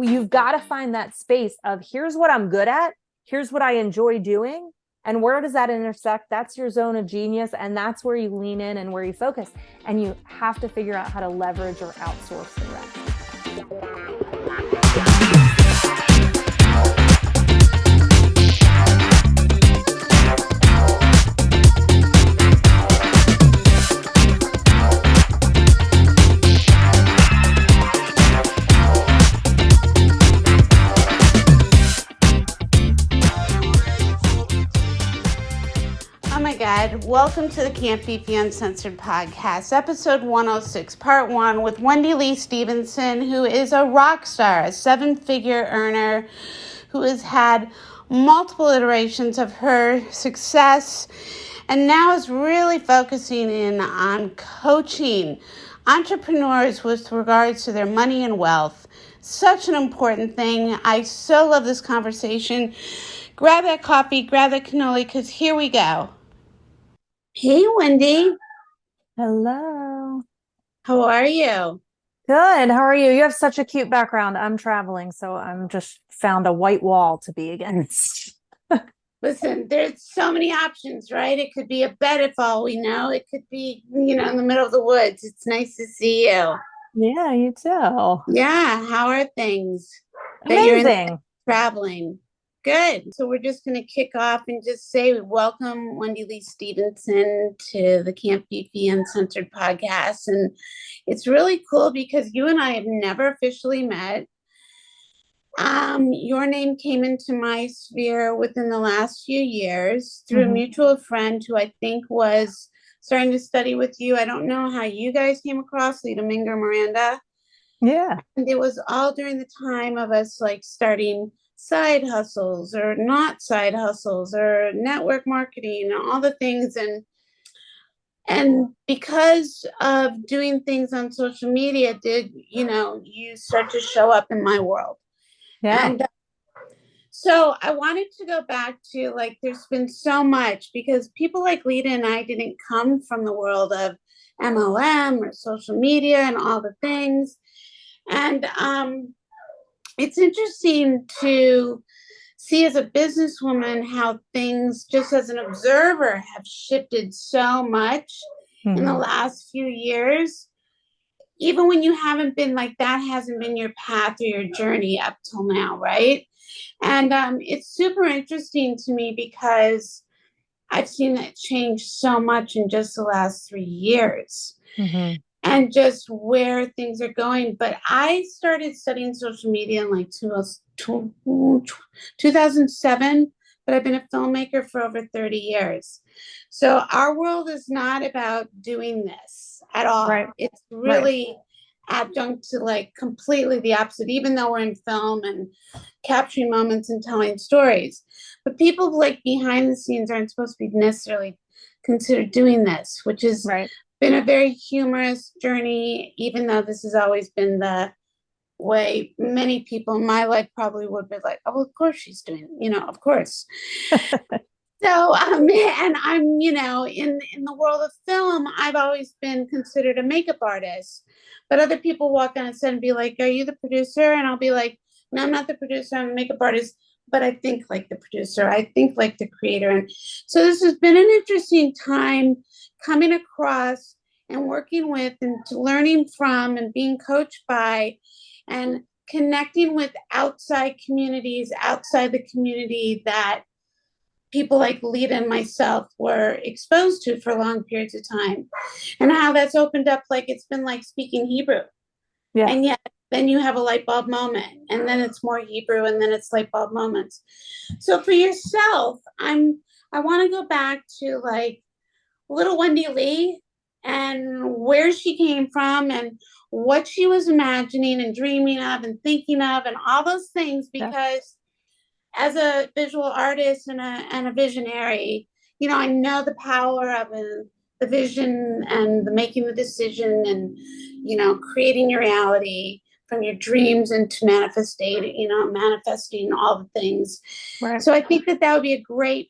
you've got to find that space of here's what I'm good at, here's what I enjoy doing, and where does that intersect? That's your zone of genius, and that's where you lean in and where you focus. And you have to figure out how to leverage or outsource the rest. Welcome to the Fifi Uncensored podcast, episode 106, part 1, with Wendy Lee Stephenson, who is a rock star, a seven-figure earner who has had multiple iterations of her success and now is really focusing in on coaching entrepreneurs with regards to their money and wealth. Such an important thing. I so love this conversation. Grab that coffee, grab that cannoli, because here we go. Hey, Wendy. Hello. How are you? Good. How are you? You have such a cute background. I'm traveling, so I'm just found a white wall to be against. Listen, there's so many options, right? It could be a bed if all we know. It could be, in the middle of the woods. It's nice to see you. Yeah, you too. Yeah. How are things? Amazing. Traveling. Good. So we're just going to kick off and just say welcome Wendy Lee Stephenson to the Fifi Uncensored podcast. And it's really cool because you and I have never officially met. Your name came into my sphere within the last few years through a mutual friend who I think was starting to study with you. I don't know how you guys came across Lita Minger Miranda. Yeah. And it was all during the time of us starting side hustles or not side hustles or network marketing and all the things. And because of doing things on social media, you start to show up in my world. Yeah. And so I wanted to go back to there's been so much because people like Lita and I didn't come from the world of MLM or social media and all the things. And it's interesting to see as a businesswoman how things just as an observer have shifted so much in the last few years. Even when you haven't been that hasn't been your path or your journey up till now, right? And it's super interesting to me because I've seen that change so much in just the last 3 years. And just where things are going. But I started studying social media in 2007, but I've been a filmmaker for over 30 years. So our world is not about doing this at all. Right. It's really adjunct to completely the opposite, even though we're in film and capturing moments and telling stories. But people behind the scenes aren't supposed to be necessarily considered doing this, which is been a very humorous journey, even though this has always been the way many people in my life probably would be like, oh, of course she's doing, of course. So, and I'm, in the world of film, I've always been considered a makeup artist, but other people walk on set and be like, are you the producer? And I'll be like, no, I'm not the producer. I'm a makeup artist, but I think like the producer. I think like the creator. And so this has been an interesting time coming across and working with and learning from and being coached by and connecting with outside communities, outside the community that people like Lita and myself were exposed to for long periods of time, and how that's opened up, it's been like speaking Hebrew. Yeah. And yet then you have a light bulb moment, and then it's more Hebrew, and then it's light bulb moments. So for yourself, I want to go back to little Wendy Lee and where she came from and what she was imagining and dreaming of and thinking of and all those things, because as a visual artist and a visionary, I know the power of the vision and the making the decision and, creating your reality from your dreams into manifesting all the things. Right. So I think that would be a great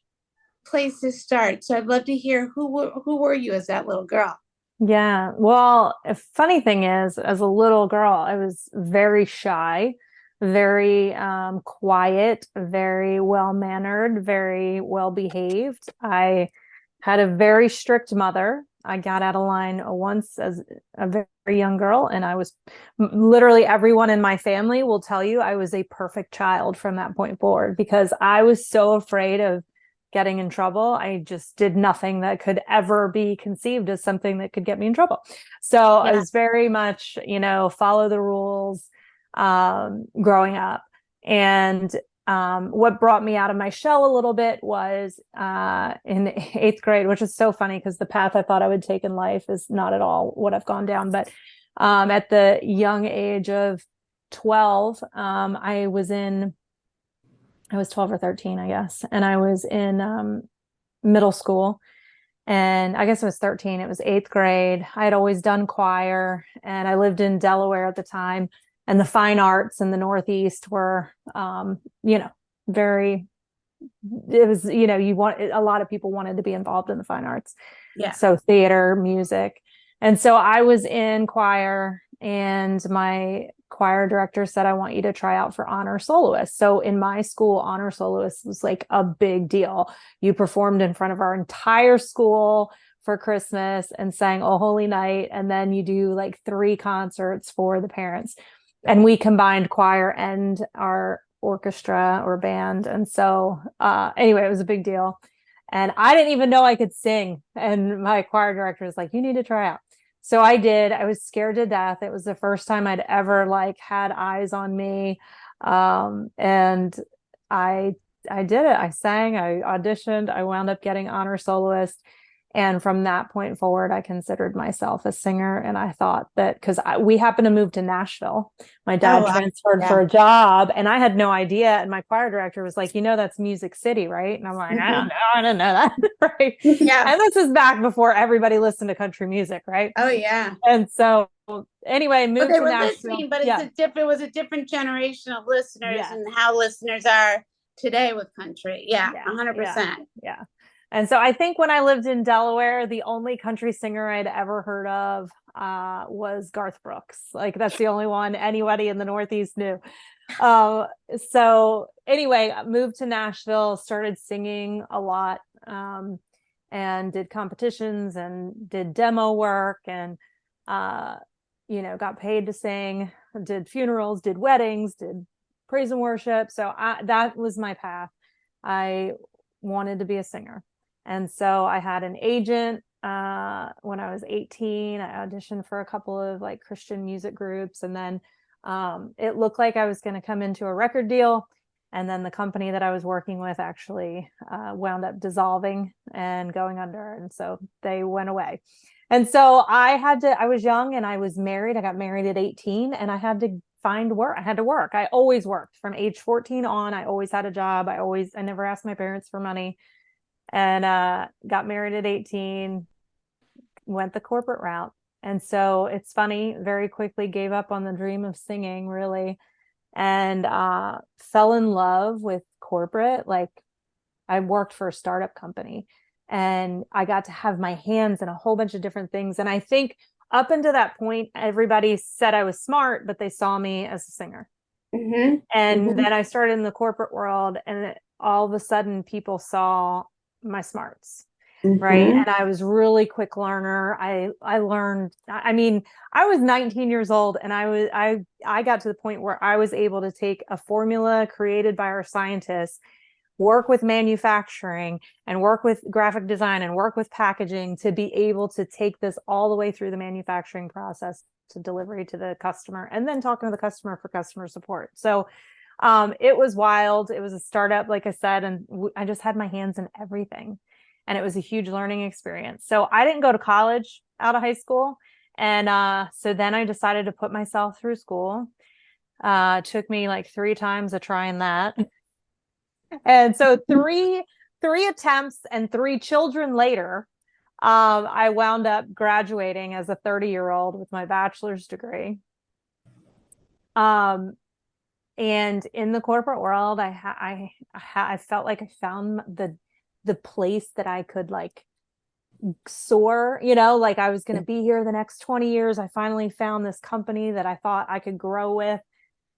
place to start. So I'd love to hear who were you as that little girl? Yeah. Well, a funny thing is, as a little girl, I was very shy, very quiet, very well-mannered, very well-behaved. I had a very strict mother. I got out of line once as a very young girl, and I was literally everyone in my family will tell you I was a perfect child from that point forward because I was so afraid of getting in trouble. I just did nothing that could ever be conceived as something that could get me in trouble. So I Yeah. was very much, follow the rules growing up. And what brought me out of my shell a little bit was in eighth grade, which is so funny because the path I thought I would take in life is not at all what I've gone down. But at the young age of 12, I was 12 or 13, I guess. And I was in middle school. And I guess it was 13. It was eighth grade. I had always done choir and I lived in Delaware at the time. And the fine arts in the Northeast were, very, it was, a lot of people wanted to be involved in the fine arts. Yeah. So theater, music. And so I was in choir and my choir director said, I want you to try out for honor soloist. So in my school, honor soloist was like a big deal. You performed in front of our entire school for Christmas and sang Oh Holy Night. And then you do like 3 concerts for the parents. And we combined choir and our orchestra or band. And so anyway, it was a big deal. And I didn't even know I could sing. And my choir director was like, you need to try out. So I did. I was scared to death. It was the first time I'd ever like had eyes on me. And I did it. I sang, I auditioned, I wound up getting honor soloist. And from that point forward, I considered myself a singer. And I thought that because we happened to move to Nashville, my dad transferred for a job and I had no idea. And my choir director was like, that's Music City, right? And I'm like, I don't know. I didn't know that. Right. Yeah. And this is back before everybody listened to country music, right? Oh, yeah. And so anyway, moved they to were Nashville. listening, but it was a different generation of listeners Yes. and how listeners are today with country. Yeah, 100%. Yeah. And so I think when I lived in Delaware, the only country singer I'd ever heard of was Garth Brooks. Like that's the only one anybody in the Northeast knew. So anyway, moved to Nashville, started singing a lot, and did competitions and did demo work and, got paid to sing, did funerals, did weddings, did praise and worship. So that was my path. I wanted to be a singer. And so I had an agent when I was 18. I auditioned for a couple of like Christian music groups. And then it looked like I was going to come into a record deal. And then the company that I was working with actually wound up dissolving and going under. And so they went away. And so I was young and I was married. I got married at 18 and I had to find work. I had to work. I always worked from age 14 on. I always had a job. I never asked my parents for money. And got married at 18, went the corporate route. And so it's funny, very quickly gave up on the dream of singing, really, and fell in love with corporate. Like I worked for a startup company and I got to have my hands in a whole bunch of different things. And I think up until that point, everybody said I was smart, but they saw me as a singer. Mm-hmm. And then I started in the corporate world and all of a sudden people saw my smarts. Right. And I was really quick learner. I learned, I mean, I was 19 years old and I got to the point where I was able to take a formula created by our scientists, work with manufacturing and work with graphic design and work with packaging to be able to take this all the way through the manufacturing process to delivery to the customer and then talking to the customer for customer support. So it was wild. It was a startup, like I said, and I just had my hands in everything. And it was a huge learning experience. So I didn't go to college out of high school. And so then I decided to put myself through school. It took me like 3 times of trying that. And so three attempts and 3 children later, I wound up graduating as a 30-year-old with my bachelor's degree. And in the corporate world, I felt like I found the place that I could like soar, like I was going to be here the next 20 years. I finally found this company that I thought I could grow with.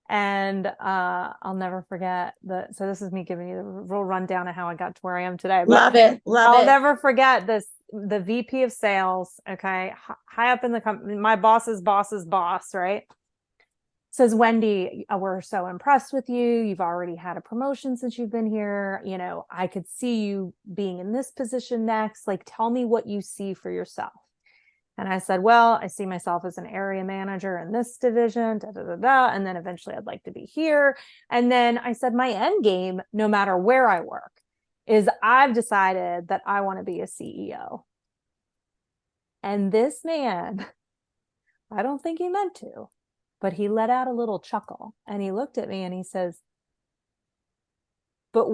And I'll never forget so this is me giving you the real rundown of how I got to where I am today. But Love it. Love I'll it. never forget this. The VP of sales, okay, high up in the company, my boss's boss's boss, right? Says, Wendy, we're so impressed with you. You've already had a promotion since you've been here. You know, I could see you being in this position next. Like, tell me what you see for yourself. And I said, well, I see myself as an area manager in this division, da, da, da, da. And then eventually I'd like to be here. And then I said, my end game, no matter where I work, is I've decided that I want to be a CEO. And this man, I don't think he meant to, but he let out a little chuckle and he looked at me and he says, but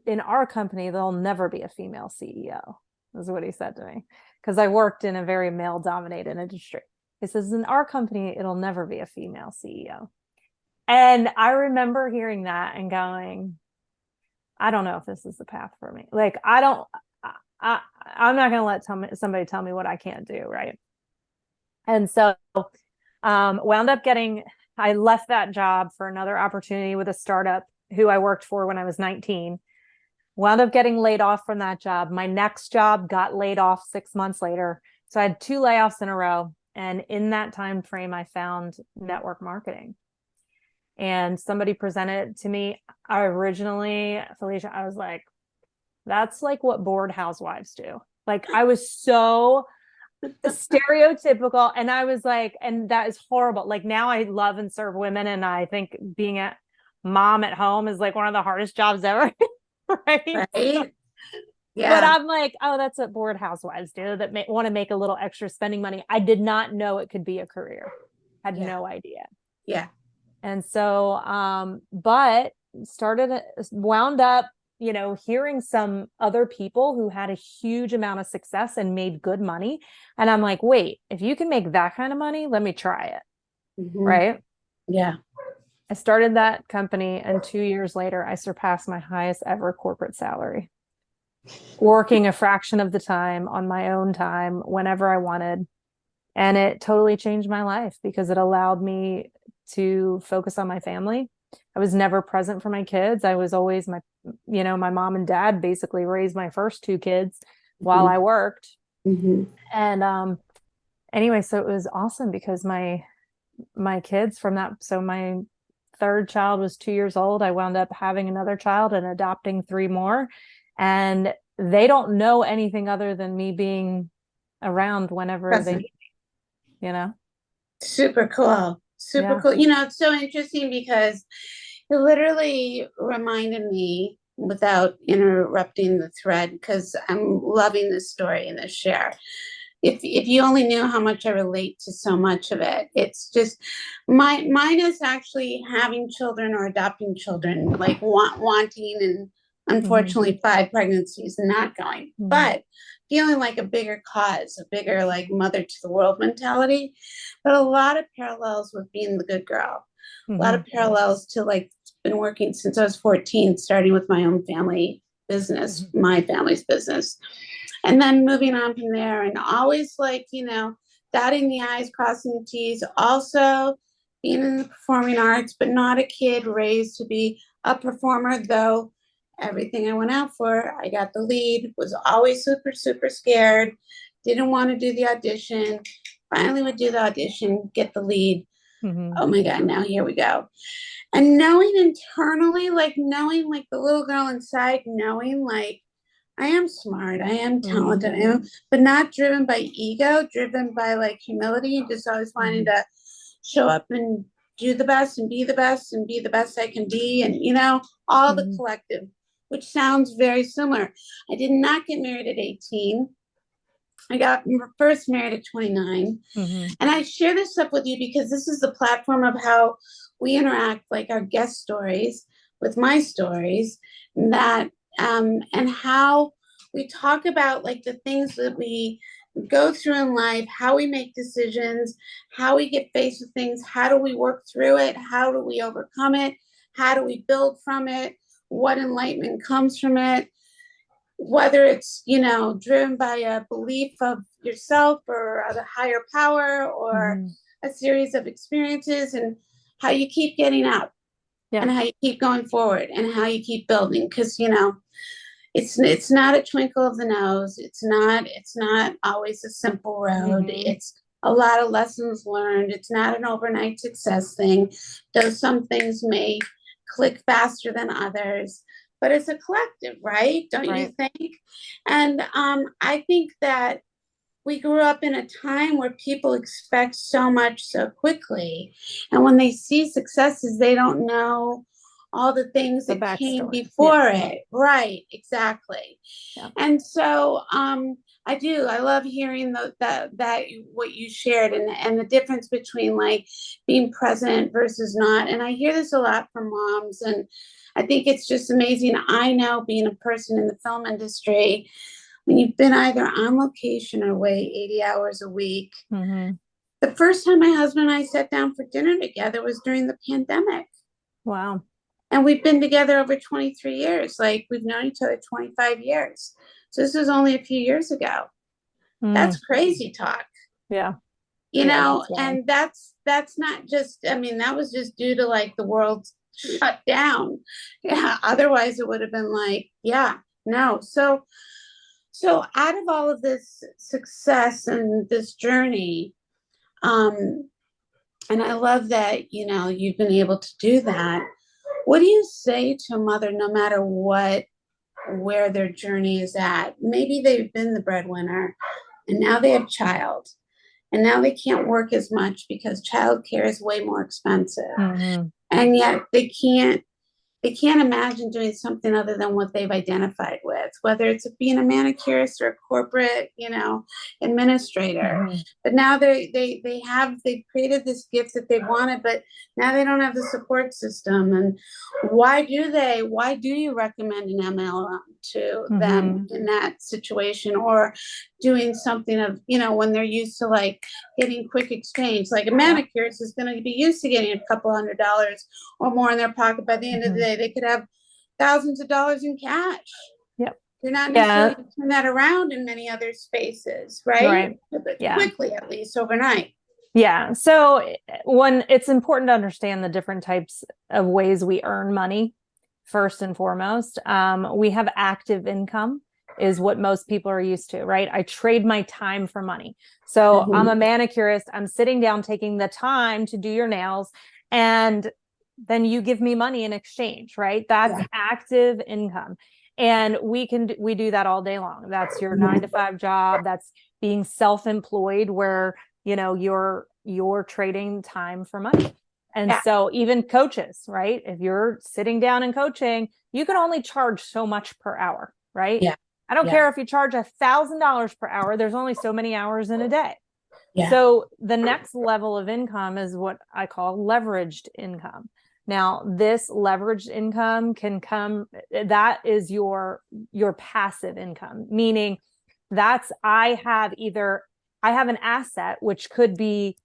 in our company, there'll never be a female CEO, is what he said to me. Because I worked in a very male dominated industry. He says, in our company, it'll never be a female CEO. And I remember hearing that and going, I don't know if this is the path for me. Like, I'm not going to let somebody tell me what I can't do. Right. And so wound up I left that job for another opportunity with a startup who I worked for when I was 19. Wound up getting laid off from that job. My next job got laid off 6 months later. So I had 2 layoffs in a row. And in that time frame, I found network marketing. And somebody presented it to me. Felicia, I was like, that's like what bored housewives do. Like, I was so stereotypical. And I was like, and that is horrible. Like, now I love and serve women. And I think being a mom at home is like one of the hardest jobs ever. Right. Yeah. But I'm like, oh, that's what bored housewives do, that want to make a little extra spending money. I did not know it could be a career. Had no idea. Yeah. And so, but wound up, hearing some other people who had a huge amount of success and made good money. And I'm like, wait, if you can make that kind of money, let me try it. Mm-hmm. Right. Yeah. I started that company, and 2 years later, I surpassed my highest ever corporate salary, working a fraction of the time on my own time, whenever I wanted. And it totally changed my life because it allowed me to focus on my family. I was never present for my kids. I was always my mom and dad basically raised my first 2 kids while I worked. Mm-hmm. And anyway, so it was awesome because my kids from that, so my 3rd child was 2 years old. I wound up having another child and adopting 3 more. And they don't know anything other than me being around whenever they need me, Super cool. Super cool. It's so interesting because it literally reminded me, without interrupting the thread, because I'm loving this story and this share. If you only knew how much I relate to so much of it, it's just mine is actually having children or adopting children, like wanting, and unfortunately 5 pregnancies and not going, but feeling like a bigger cause, a bigger like mother to the world mentality, but a lot of parallels with being the good girl, a lot of parallels to like been working since I was 14, starting with my own family business, my family's business. And then moving on from there, and always like, dotting the I's, crossing the T's, also being in the performing arts, but not a kid raised to be a performer, though everything I went out for, I got the lead, was always super, super scared, didn't want to do the audition, finally would do the audition, get the lead. Oh my God, now here we go. And knowing internally, knowing the little girl inside, knowing I am smart, I am talented, but not driven by ego, driven by humility, and just always wanting to show up and do the best and be the best and be the best I can be. And, all the collective, which sounds very similar. I did not get married at 18. I got first married at 29. And I share this stuff with you because this is the platform of how we interact, our guest stories with my stories, that and how we talk about the things that we go through in life, how we make decisions, how we get faced with things, how do we work through it, how do we overcome it, how do we build from it, what enlightenment comes from it, whether it's driven by a belief of yourself or a higher power or a series of experiences, and how you keep getting up Yeah. and how you keep going forward and how you keep building. Because, you know, it's not a twinkle of the nose. It's not always a simple road. It's a lot of lessons learned. It's not an overnight success thing, though some things may click faster than others, but it's a collective, right? Don't you think? And I think that we grew up in a time where people expect so much so quickly. And when they see successes, they don't know all the things The that came backstory. before it. Right, exactly. Yeah. And so I love hearing that what you shared and the difference between like being present versus not. And I hear this a lot from moms, and I think it's just amazing. I know, being a person in the film industry, when you've been either on location or away 80 hours a week. The first time my husband and I sat down for dinner together was during the pandemic. Wow. And we've been together over 23 years. Like, we've known each other 25 years. So this was only a few years ago. That's crazy talk. Yeah. You know, and that's not just, I mean, that was just due to like the world shut down. Yeah. Otherwise it would have been like, yeah, no. So out of all of this success and this journey, and I love that, you know, you've been able to do that. What do you say to a mother, no matter where their journey is at? Maybe they've been the breadwinner and now they have child and now they can't work as much because childcare is way more expensive. And yet they can't imagine doing something other than what they've identified with, whether it's being a manicurist or a corporate, you know, administrator. But now they've created this gift that they wanted, but now they don't have the support system. And why do you recommend an MLM to them in that situation, or doing something of, you know, when they're used to like getting quick exchange? Like a manicurist is going to be used to getting a couple $100 or more in their pocket. By the end of the day, they could have thousands of dollars in cash. Yep. You're not necessarily going to turn that around in many other spaces, right? But quickly, at least overnight. Yeah. So it's important to understand the different types of ways we earn money. First and foremost, we have active income, is what most people are used to, right? I trade my time for money. So I'm a manicurist. I'm sitting down, taking the time to do your nails, and then you give me money in exchange, right? That's active income. And we do that all day long. That's your 9-to-5 job. That's being self-employed, where, you know, you're trading time for money. And so even coaches, right? If you're sitting down and coaching, you can only charge so much per hour, right? I don't care if you charge $1,000 per hour. There's only so many hours in a day. So the next level of income is what I call leveraged income. Now, this leveraged income can come, that is your passive income, meaning I have an asset, which could be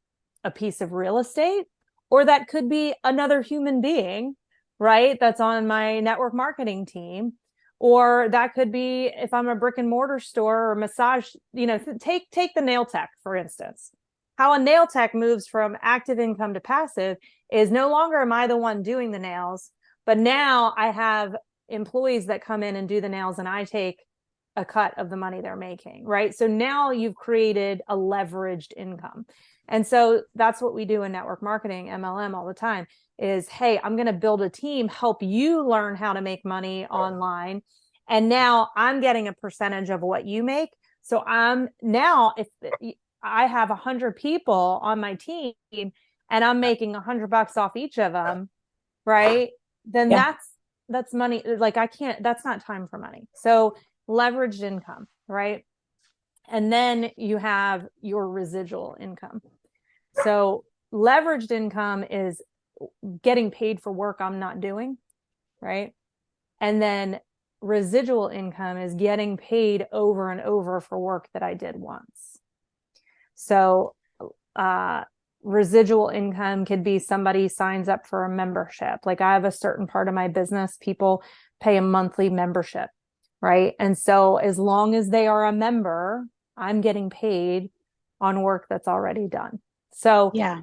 a piece of real estate, or that could be another human being, right? That's on my network marketing team. Or that could be, if I'm a brick and mortar store or massage, you know, take the nail tech, for instance. How a nail tech moves from active income to passive is no longer am I the one doing the nails, but now I have employees that come in and do the nails, and I take a cut of the money they're making, right? So now you've created a leveraged income. And so that's what we do in network marketing, MLM, all the time is, hey, I'm going to build a team, help you learn how to make money online. And now I'm getting a percentage of what you make. So if I have 100 people on my team and I'm making $100 off each of them, right? Then that's money. Like that's not time for money. So leveraged income, right? And then you have your residual income. So leveraged income is getting paid for work I'm not doing, right? And then residual income is getting paid over and over for work that I did once. So residual income could be somebody signs up for a membership. Like I have a certain part of my business, people pay a monthly membership, right? And so as long as they are a member, I'm getting paid on work that's already done. So, Yeah.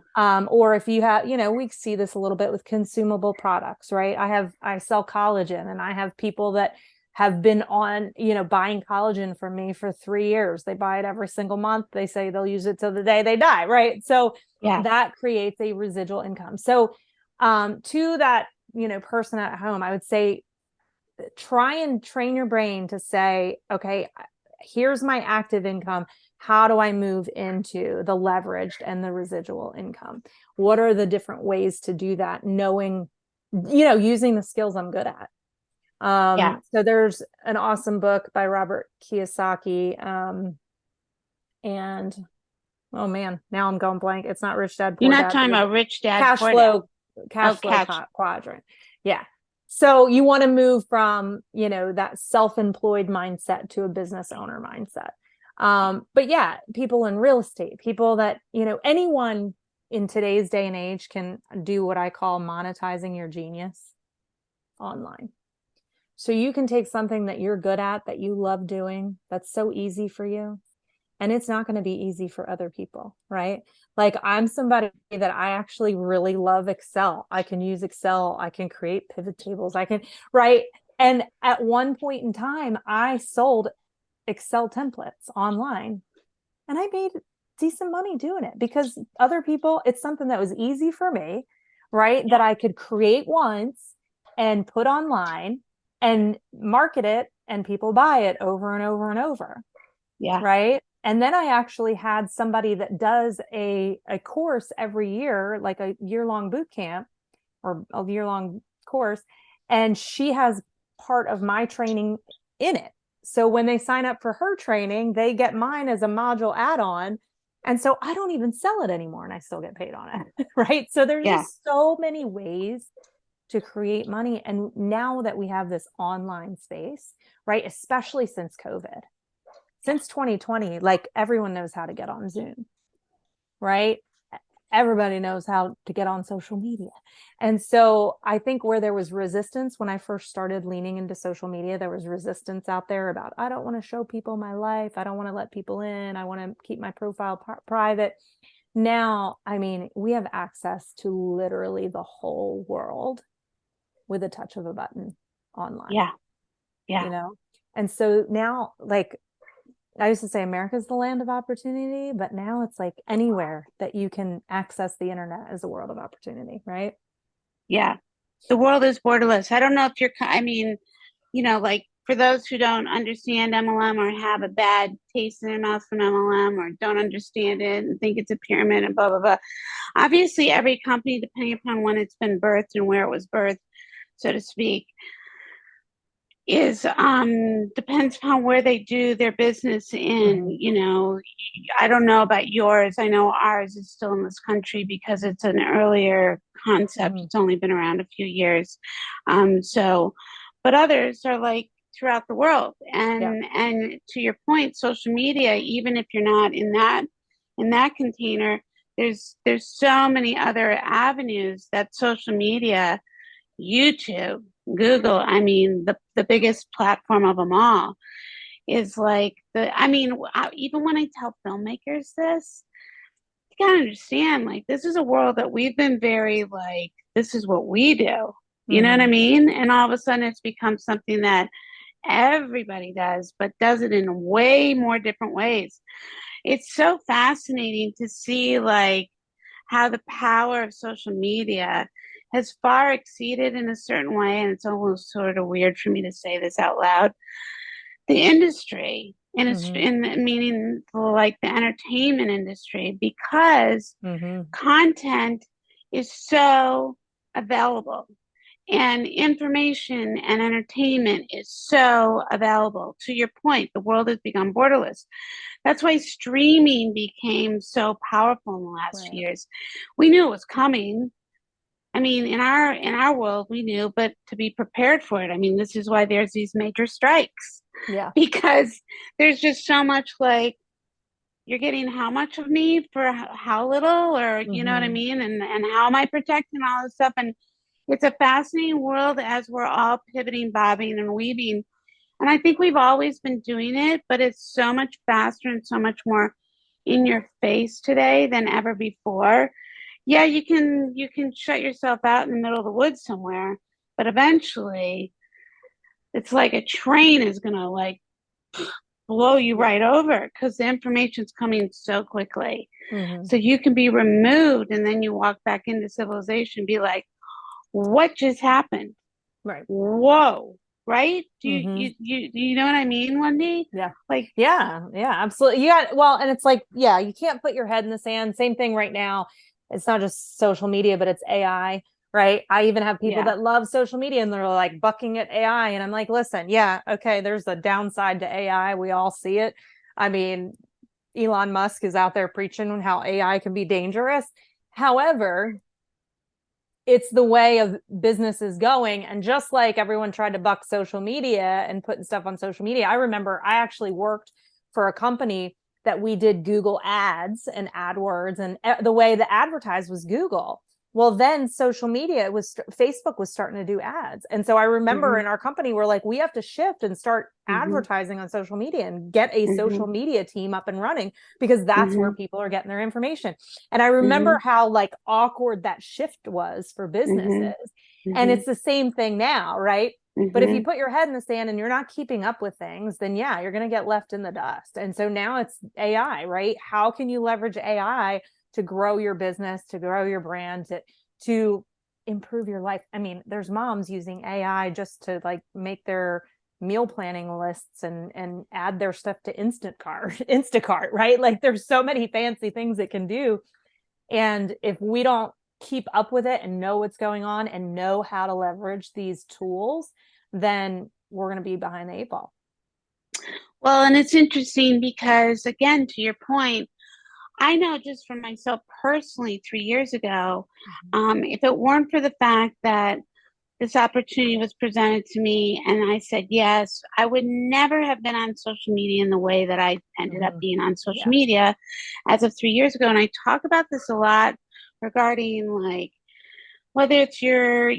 or if you have, we see this a little bit with consumable products, right? I sell collagen, and I have people that have been on, buying collagen from me for 3 years. They buy it every single month. They say they'll use it till the day they die, right? So Yeah. that creates a residual income. So, to that, person at home, I would say, try and train your brain to say, okay, here's my active income. How do I move into the leveraged and the residual income? What are the different ways to do that? Knowing, using the skills I'm good at. Yeah. So there's an awesome book by Robert Kiyosaki. And oh man, now I'm going blank. It's not Rich Dad You're Poor not Dad, but talking it's about Rich Dad, cash Poor Dad. flow, Oh, cash flow catch. quadrant. Yeah. So you want to move from, that self-employed mindset to a business owner mindset. But yeah, people in real estate, people that, anyone in today's day and age can do what I call monetizing your genius online. So you can take something that you're good at, that you love doing, that's so easy for you, and it's not going to be easy for other people, right? Like, I'm somebody that I actually really love Excel. I can use Excel. I can create pivot tables. Right? And at one point in time, I sold Excel templates online, and I made decent money doing it because other people, it's something that was easy for me, right? That I could create once and put online and market it, and people buy it over and over and over. Yeah. Right. And then I actually had somebody that does a course every year, like a year-long boot camp or a year-long course. And she has part of my training in it. So when they sign up for her training, they get mine as a module add-on. And so I don't even sell it anymore, and I still get paid on it. Right. So there's just so many ways to create money. And now that we have this online space, right, especially since COVID, since 2020, like, everyone knows how to get on Zoom, right? Everybody knows how to get on social media. And so I think where there was resistance when I first started leaning into social media, there was resistance out there about, I don't want to show people my life. I don't want to let people in. I want to keep my profile private. Now, I mean, we have access to literally the whole world with a touch of a button online. Yeah. Yeah. And so now, like, I used to say America's the land of opportunity, but now it's like anywhere that you can access the internet is a world of opportunity, right? Yeah. The world is borderless. I don't know if like, for those who don't understand MLM or have a bad taste in their mouth from MLM or don't understand it and think it's a pyramid and blah, blah, blah. Obviously, every company, depending upon when it's been birthed and where it was birthed, so to speak, is depends upon where they do their business in. I don't know about yours. I know ours is still in this country because it's an earlier concept. It's only been around a few years. But others are like throughout the world. And to your point, social media, even if you're not in that container, there's so many other avenues that social media, YouTube, Google, I mean, the biggest platform of them all is like even when I tell filmmakers this, you gotta understand, like, this is a world that we've been very like, this is what we do. You know what I mean? And all of a sudden it's become something that everybody does, but does it in way more different ways. It's so fascinating to see, like, how the power of social media has far exceeded in a certain way, and it's almost sort of weird for me to say this out loud, the industry, and it's in meaning like the entertainment industry, because content is so available and information and entertainment is so available. To your point, the world has become borderless. That's why streaming became so powerful in the last few years. We knew it was coming. I mean, in our world, we knew, but to be prepared for it. I mean, this is why there's these major strikes. Yeah. Because there's just so much, like, you're getting how much of me for how little, or you know what I mean? And how am I protecting all this stuff? And it's a fascinating world as we're all pivoting, bobbing, and weaving. And I think we've always been doing it, but it's so much faster and so much more in your face today than ever before. Yeah, you can shut yourself out in the middle of the woods somewhere, but eventually it's like a train is gonna like blow you Yeah. right over because the information's coming so quickly. Hmm. So you can be removed and then you walk back into civilization, be like, what just happened? Right. Whoa, right? Hmm. You know what I mean, Wendy? Yeah. Like, Yeah. Yeah. Absolutely. Yeah. Well, and it's like, yeah, you can't put your head in the sand. Same thing right now. It's not just social media, but it's AI, right? I even have people yeah, that love social media and they're like bucking at AI. And I'm like, listen, yeah, okay, there's a downside to AI. We all see it. I mean, Elon Musk is out there preaching how AI can be dangerous. However, it's the way of business is going. And just like everyone tried to buck social media and putting stuff on social media, I remember I actually worked for a company that we did Google ads and AdWords, and the way the advertise was Google. Well, then social media was Facebook was starting to do ads. And so I remember hmm in our company, we're like, we have to shift and start hmm advertising on social media and get a hmm social media team up and running because that's where hmm people are getting their information. And I remember hmm how like awkward that shift was for hmm businesses. And hmm it's the same thing now, right? But if you hmm put your head in the sand and you're not keeping up with things, then yeah, you're going to get left in the dust. And so now it's AI, right? How can you leverage AI to grow your business, to grow your brand, to improve your life? I mean, there's moms using AI just to like make their meal planning lists and add their stuff to Instacart, right? Like there's so many fancy things it can do. And if we don't keep up with it and know what's going on and know how to leverage these tools, then we're going to be behind the eight ball. Well, and it's interesting because, again, to your point, I know just for myself personally, 3 years ago, Mm-hmm. if it weren't for the fact that this opportunity was presented to me and I said yes, I would never have been on social media in the way that I ended up Mm-hmm. being on social Yeah. media as of 3 years ago. And I talk about this a lot regarding like whether it's your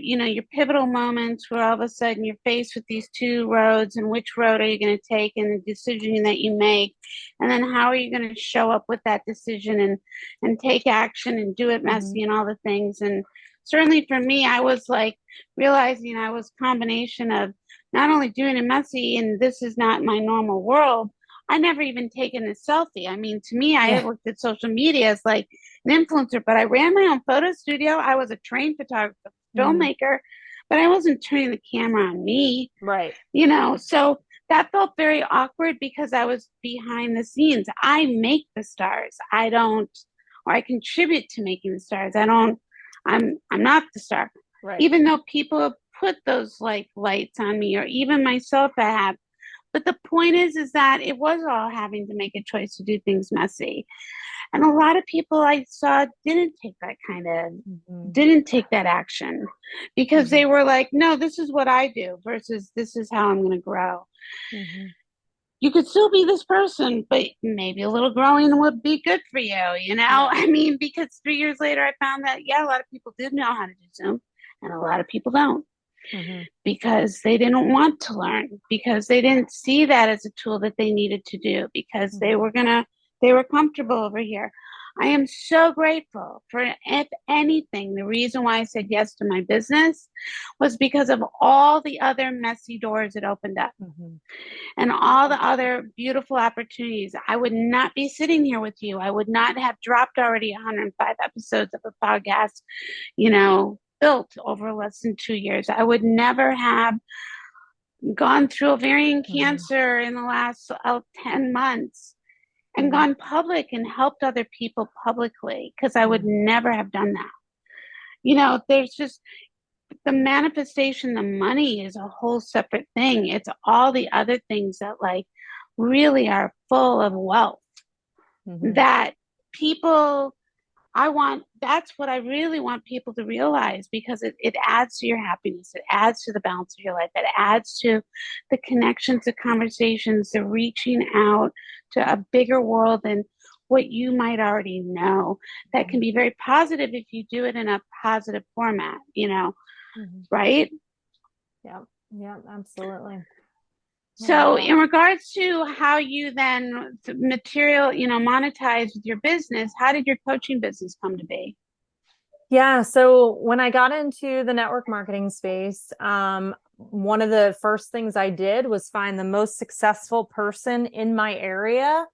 pivotal moments where all of a sudden you're faced with these two roads and which road are you going to take and the decision that you make, and then how are you going to show up with that decision and take action and do it Mm-hmm. messy and all the things. And certainly for me, I was like realizing I was a combination of not only doing it messy and this is not my normal world. I never even taken a selfie. I mean, to me, I Yeah. looked at social media as like an influencer, but I ran my own photo studio. I was a trained photographer, Mm-hmm. filmmaker, but I wasn't turning the camera on me, Right. So that felt very awkward because I was behind the scenes. I make the stars. I don't, or I contribute to making the stars. I don't, I'm not the star. Right. Even though people have put those like lights on me, or even myself, I have. But the point is that it was all having to make a choice to do things messy. And a lot of people I saw Mm-hmm. didn't take that action because Mm-hmm. they were like, no, this is what I do versus this is how I'm going to grow. Mm-hmm. You could still be this person, but maybe a little growing would be good for you. Yeah. I mean, because 3 years later, I found that, yeah, a lot of people did know how to do Zoom and a lot of people don't Mm-hmm. because they didn't want to learn, because they didn't see that as a tool that they needed to do, because Mm-hmm. they were comfortable over here. I am so grateful for, if anything, the reason why I said yes to my business was because of all the other messy doors it opened up Mm-hmm. and all the other beautiful opportunities. I would not be sitting here with you. I would not have dropped already 105 episodes of a podcast, built over less than 2 years. I would never have gone through ovarian Mm-hmm. cancer in the last 10 months and Mm-hmm. gone public and helped other people publicly because I would Mm-hmm. never have done that. There's just the manifestation, the money is a whole separate thing. It's all the other things that like really are full of wealth Mm-hmm. that people that's what I really want people to realize because it adds to your happiness. It adds to the balance of your life. It adds to the connections, the conversations, the reaching out to a bigger world than what you might already know. That can be very positive if you do it in a positive format, Mm-hmm. right? Yeah. Yeah. Absolutely. So Yeah. in regards to how you then monetize with your business, how did your coaching business come to be? Yeah. So when I got into the network marketing space, one of the first things I did was find the most successful person in my area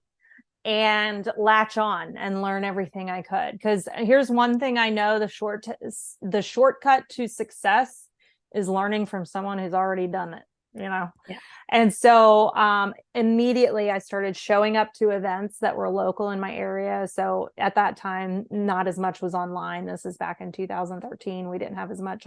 and latch on and learn everything I could. Because here's one thing I know: the shortcut to success is learning from someone who's already done it. You know, Yeah. and so immediately I started showing up to events that were local in my area. So at that time, not as much was online. This is back in 2013. We didn't have as much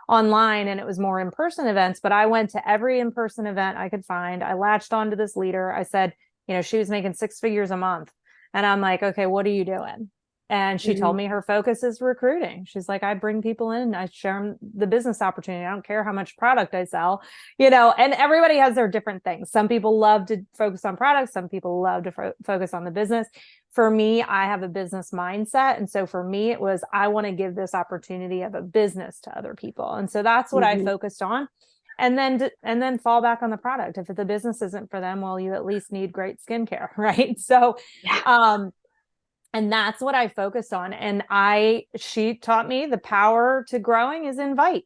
online, and it was more in-person events, but I went to every in-person event I could find. I latched onto this leader. I said, she was making 6 figures a month. And I'm like, okay, what are you doing? And she told Mhm. me her focus is recruiting. She's like, I bring people in, I share them the business opportunity. I don't care how much product I sell, and everybody has their different things. Some people love to focus on products. Some people love to focus on the business. For me, I have a business mindset. And so for me, it was, I want to give this opportunity of a business to other people. And so that's what I Mhm. focused on. And then fall back on the product. If the business isn't for them, well, you at least need great skincare, right? So, Yeah. and that's what I focused on. And she taught me the power to growing is invite.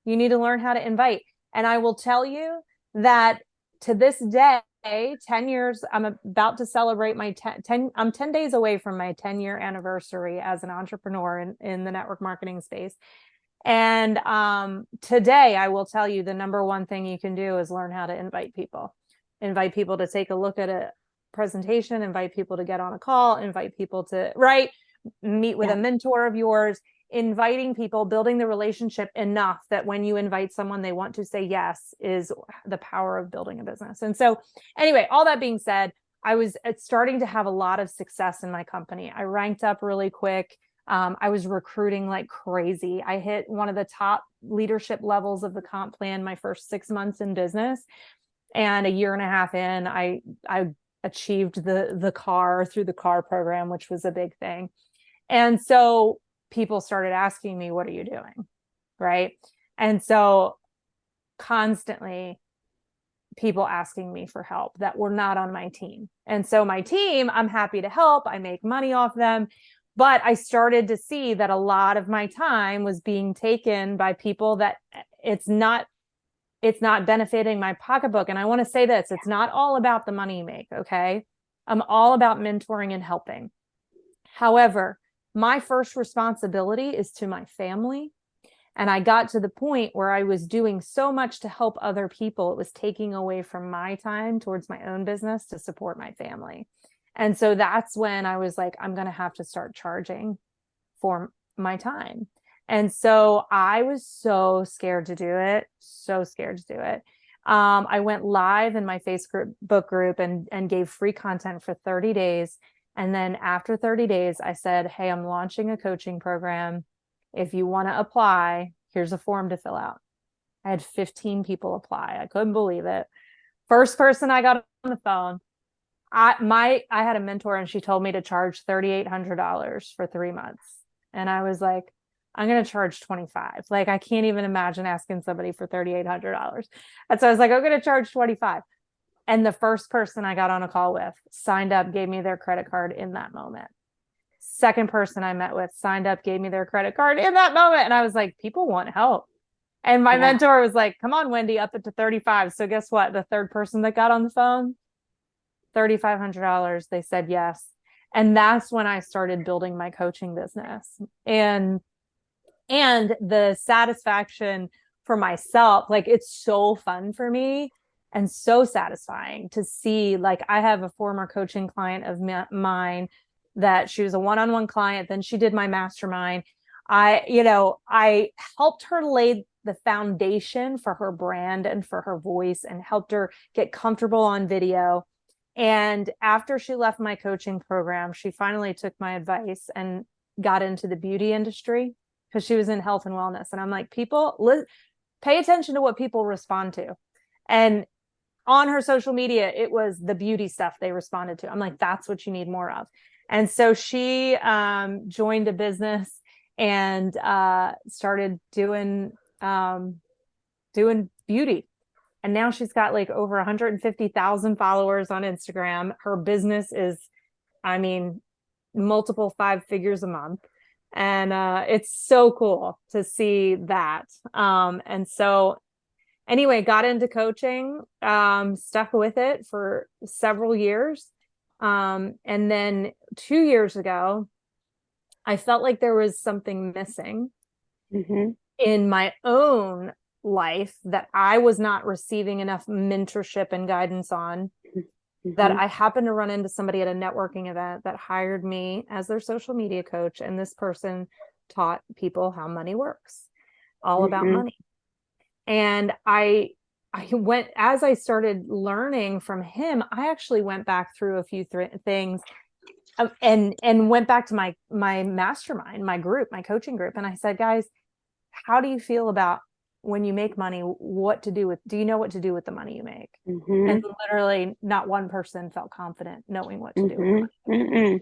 You need to learn how to invite. And I will tell you that to this day, 10 years, I'm about to celebrate my 10, I'm 10 days away from my 10-year anniversary as an entrepreneur in the network marketing space. And today, I will tell you the number one thing you can do is learn how to invite people to take a look at a presentation, invite people to get on a call, invite people to meet with Yeah. a mentor of yours, inviting people, building the relationship enough that when you invite someone, they want to say yes, is the power of building a business. And so anyway, all that being said, I was starting to have a lot of success in my company. I ranked up really quick. I was recruiting like crazy. I hit one of the top leadership levels of the comp plan my first 6 months in business. And a year and a half in, I achieved the car through the car program, which was a big thing. And so people started asking me, what are you doing? Right. And so constantly people asking me for help that were not on my team. And so my team, I'm happy to help. I make money off them. But I started to see that a lot of my time was being taken by people that it's not benefiting my pocketbook. And I want to say this, it's not all about the money you make. Okay. I'm all about mentoring and helping. However, my first responsibility is to my family. And I got to the point where I was doing so much to help other people, it was taking away from my time towards my own business to support my family. And so that's when I was like, I'm going to have to start charging for my time. And so I was so scared to do it, so scared to do it. I went live in my Facebook group and gave free content for 30 days. And then after 30 days, I said, hey, I'm launching a coaching program. If you want to apply, here's a form to fill out. I had 15 people apply. I couldn't believe it. First person I got on the phone, I had a mentor and she told me to charge $3,800 for 3 months. And I was like, I'm going to charge 25. Like, I can't even imagine asking somebody for $3,800. And so I was like, I'm going to charge 25. And the first person I got on a call with signed up, gave me their credit card in that moment. Second person I met with signed up, gave me their credit card in that moment. And I was like, people want help. And my Yeah. mentor was like, come on, Wendy, up it to 35. So guess what? The third person that got on the phone, $3,500. They said yes. And that's when I started building my coaching business. And the satisfaction for myself, like, it's so fun for me and so satisfying to see. Like, I have a former coaching client of mine that she was a one-on-one client, then she did my mastermind. I helped her lay the foundation for her brand and for her voice and helped her get comfortable on video. And after she left my coaching program, she finally took my advice and got into the beauty industry because she was in health and wellness. And I'm like, people, pay attention to what people respond to. And on her social media, it was the beauty stuff they responded to. I'm like, that's what you need more of. And so she joined a business and started doing beauty. And now she's got like over 150,000 followers on Instagram. Her business is, I mean, multiple 5 figures a month. And it's so cool to see that. And so anyway, got into coaching, stuck with it for several years. And then 2 years ago, I felt like there was something missing in my own life that I was not receiving enough mentorship and guidance on. That I happened to run into somebody at a networking event that hired me as their social media coach. And this person taught people how money works, all about money. And I went, as I started learning from him, I actually went back through a few things and went back to my mastermind, my group, my coaching group. And I said, guys, how do you feel about when you make money, do you know what to do with the money you make? And literally not one person felt confident knowing what to do with money.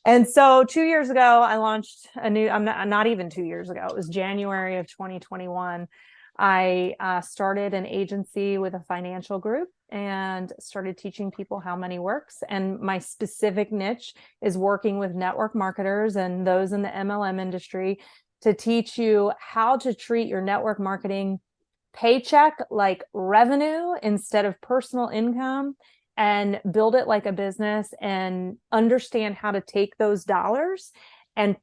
And so 2 years ago, I launched not even 2 years ago, it was January of 2021. I started an agency with a financial group and started teaching people how money works. And my specific niche is working with network marketers and those in the MLM industry to teach you how to treat your network marketing paycheck like revenue instead of personal income, and build it like a business and understand how to take those dollars and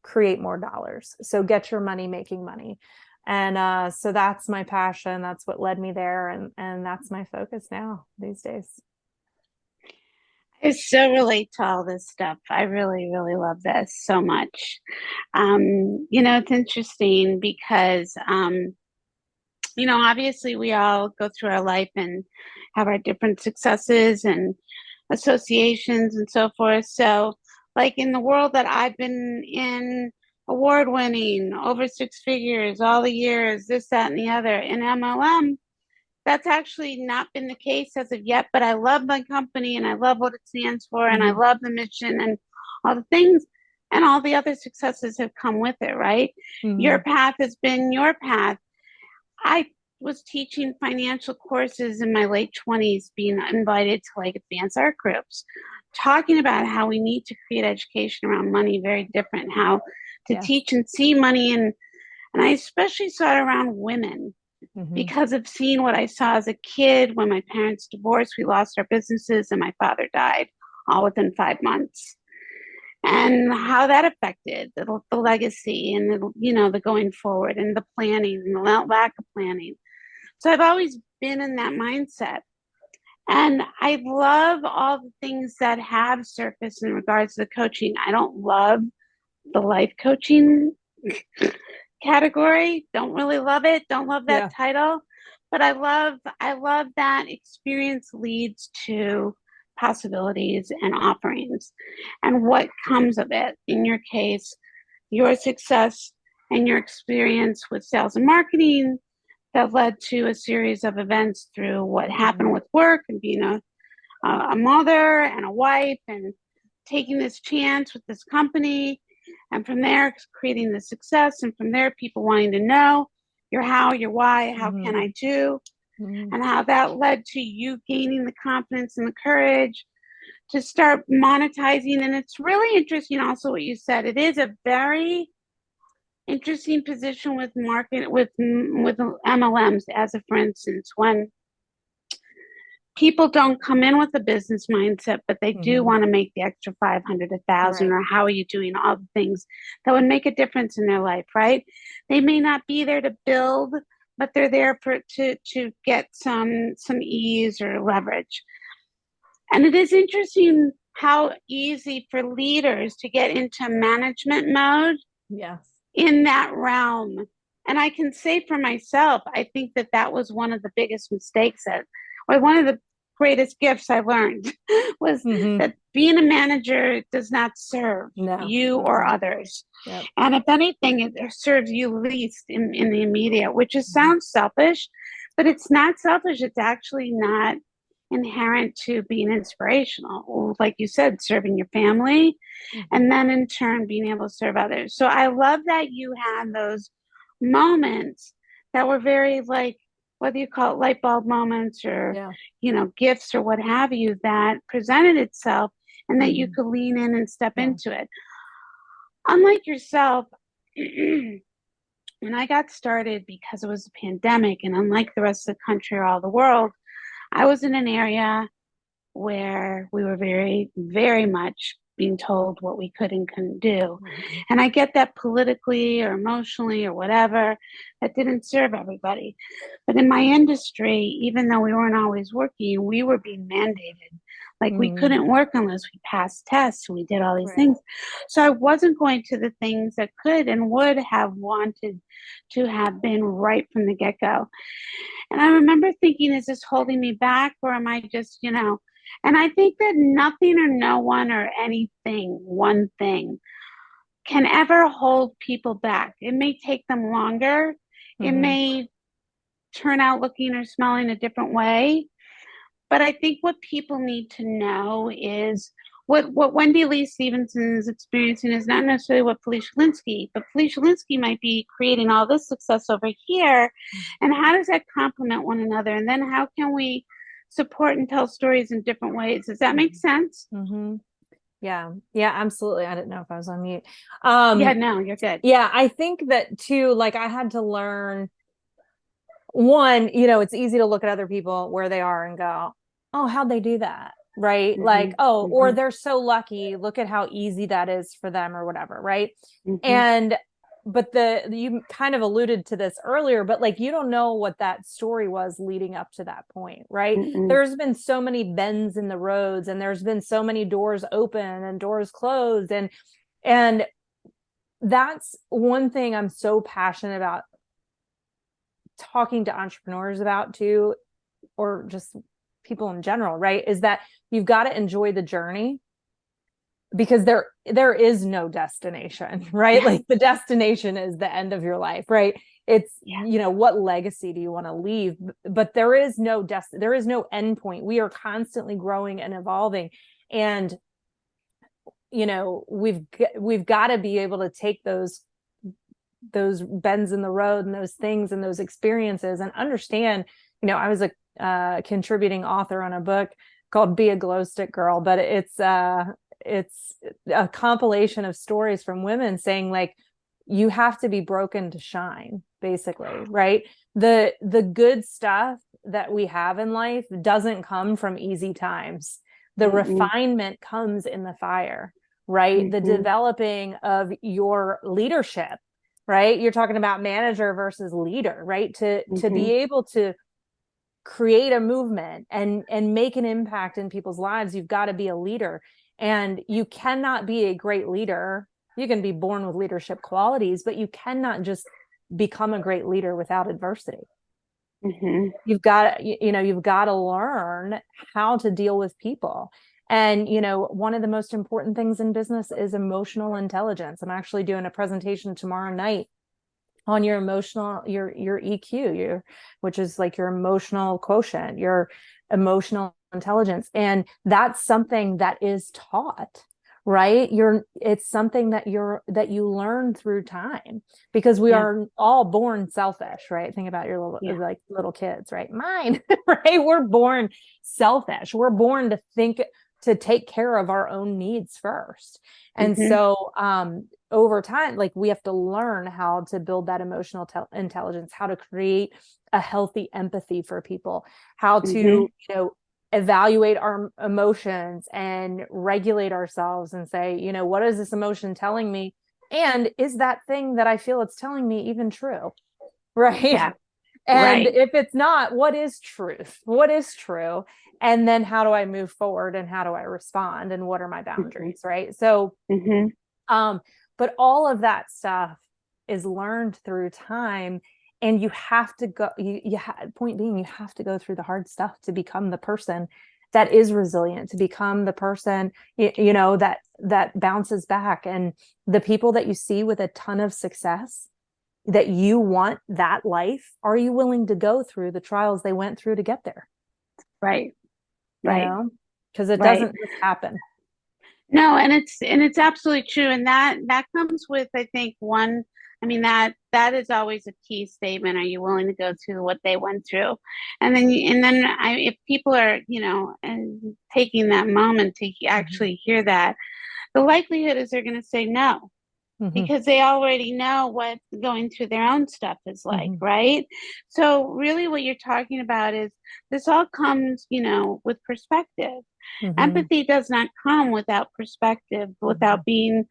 create more dollars. So get your money making money. And so that's my passion. That's what led me there. And that's my focus now these days. I so relate to all this stuff. I really, really love this so much. It's interesting because, obviously we all go through our life and have our different successes and associations and so forth. So like in the world that I've been in, award winning, over 6 figures, all the years, this, that, and the other, in MLM, that's actually not been the case as of yet, but I love my company and I love what it stands for and I love the mission and all the things, and all the other successes have come with it, right? Your path has been your path. I was teaching financial courses in my late 20s, being invited to like advanced art groups, talking about how we need to create education around money very different, how to teach and see money. And I especially saw it around women. Because of seeing what I saw as a kid when my parents divorced, we lost our businesses and my father died all within 5 months. And how that affected the legacy and the going forward and the planning and the lack of planning. So I've always been in that mindset. And I love all the things that have surfaced in regards to the coaching. I don't love the life coaching category. Don't really love it. Don't love that title, but I love that experience leads to possibilities and offerings and what comes of it. In your case, your success and your experience with sales and marketing that led to a series of events through what happened with work and being a mother and a wife and taking this chance with this company. And from there, creating the success. And from there, people wanting to know your how, your why, how can I do? And how that led to you gaining the confidence and the courage to start monetizing. And it's really interesting also what you said. It is a very interesting position with MLMs, as a for instance, when people don't come in with a business mindset, but they do want to make the extra 500, 1,000, or how are you doing, all the things that would make a difference in their life, right? They may not be there to build, but they're there to get some ease or leverage. And it is interesting how easy for leaders to get into management mode in that realm. And I can say for myself, I think that was one of the biggest mistakes or one of the greatest gifts I learned was that being a manager does not serve you or others. And if anything, it serves you least in the immediate, which sounds selfish, but it's not selfish. It's actually not inherent to being inspirational. Like you said, serving your family and then in turn being able to serve others. So I love that you had those moments that were very like whether you call it light bulb moments or, Yeah. gifts or what have you, that presented itself and that you Mhm. could lean in and step Yeah. into it. Unlike yourself, when I got started, because it was a pandemic, and unlike the rest of the country or all the world, I was in an area where we were very, very much being told what we could and couldn't do. Mhm. And I get that politically or emotionally or whatever, that didn't serve everybody. But in my industry, even though we weren't always working, we were being mandated. Like we Mhm. couldn't work unless we passed tests and we did all these Right. things. So I wasn't going to the things that could and would have wanted to have been right from the get go. And I remember thinking, is this holding me back or am I just, And I think that nothing or no one or anything, one thing, can ever hold people back. It may take them longer. It Mhm. may turn out looking or smelling a different way. But I think what people need to know is what Wendy Lee Stephenson is experiencing is not necessarily what Felicia Linsky, but Felicia Linsky might be creating all this success over here. And how does that complement one another? And then how can we support and tell stories in different ways? Does that make sense? Mhm. Yeah. Yeah, absolutely. I didn't know if I was on mute. Yeah, no, you're good. Yeah, I think that too, like I had to learn one, it's easy to look at other people where they are and go, oh, how'd they do that? Right. Like, Hmm. oh, or Hmm. they're so lucky. Look at how easy that is for them or whatever. Right. Hmm. And, but you kind of alluded to this earlier, but like, you don't know what that story was leading up to that point. Right. Hmm. There's been so many bends in the roads and there's been so many doors open and doors closed. And that's one thing I'm so passionate about talking to entrepreneurs about too, or just people in general, right? Is that you've got to enjoy the journey because there is no destination, right? Yeah, Like the destination is the end of your life, right? It's, yeah, what legacy do you want to leave? But there is no end point. We are constantly growing and evolving. And we've got to be able to take those bends in the road and those things and those experiences and understand, I was a contributing author on a book called Be a Glow Stick Girl, but it's a compilation of stories from women saying like you have to be broken to shine, basically, right? The good stuff that we have in life doesn't come from easy times. The mm-mm, refinement comes in the fire, right? The mm-hmm, developing of your leadership, right? You're talking about manager versus leader, right? To mm-hmm, be able to create a movement and make an impact in people's lives, you've got to be a leader. And you cannot be a great leader. You can be born with leadership qualities, but you cannot just become a great leader without adversity. mm-hmm. You've got to learn how to deal with people. And one of the most important things in business is emotional intelligence. I'm actually doing a presentation tomorrow night on your emotional your EQ, which is like your emotional quotient, your emotional intelligence. And that's something that is taught, right? It's something that you learn through time, because we Yeah, are all born selfish, right? Think about your yeah, little kids, right? Mine, right? We're born selfish. We're born to take care of our own needs first. And mm-hmm, so over time, like we have to learn how to build that emotional intelligence, how to create a healthy empathy for people, how to mm-hmm. evaluate our emotions and regulate ourselves and say, what is this emotion telling me, and is that thing that I feel it's telling me even true? Right. Yeah, And right. if it's not, what is true? And then how do I move forward and how do I respond and what are my Mm-hmm, boundaries, right? So mm-hmm. um, but all of that stuff is learned through time. And you have to go, point being, you have to go through the hard stuff to become the person that is resilient, to become the person, that bounces back. And the people that you see with a ton of success, that you want that life, are you willing to go through the trials they went through to get there? Right, You right, know, because it right. doesn't just happen. No, and it's absolutely true, and that comes with, I think, one I mean, that is always a key statement. Are you willing to go through what they went through? And then if people are, and taking that moment to actually hear that, the likelihood is they're going to say no, Mm-hmm. because they already know what going through their own stuff is like, Mm-hmm. right? So really what you're talking about is this all comes, with perspective. Mm-hmm. Empathy does not come without perspective, Mm-hmm. without being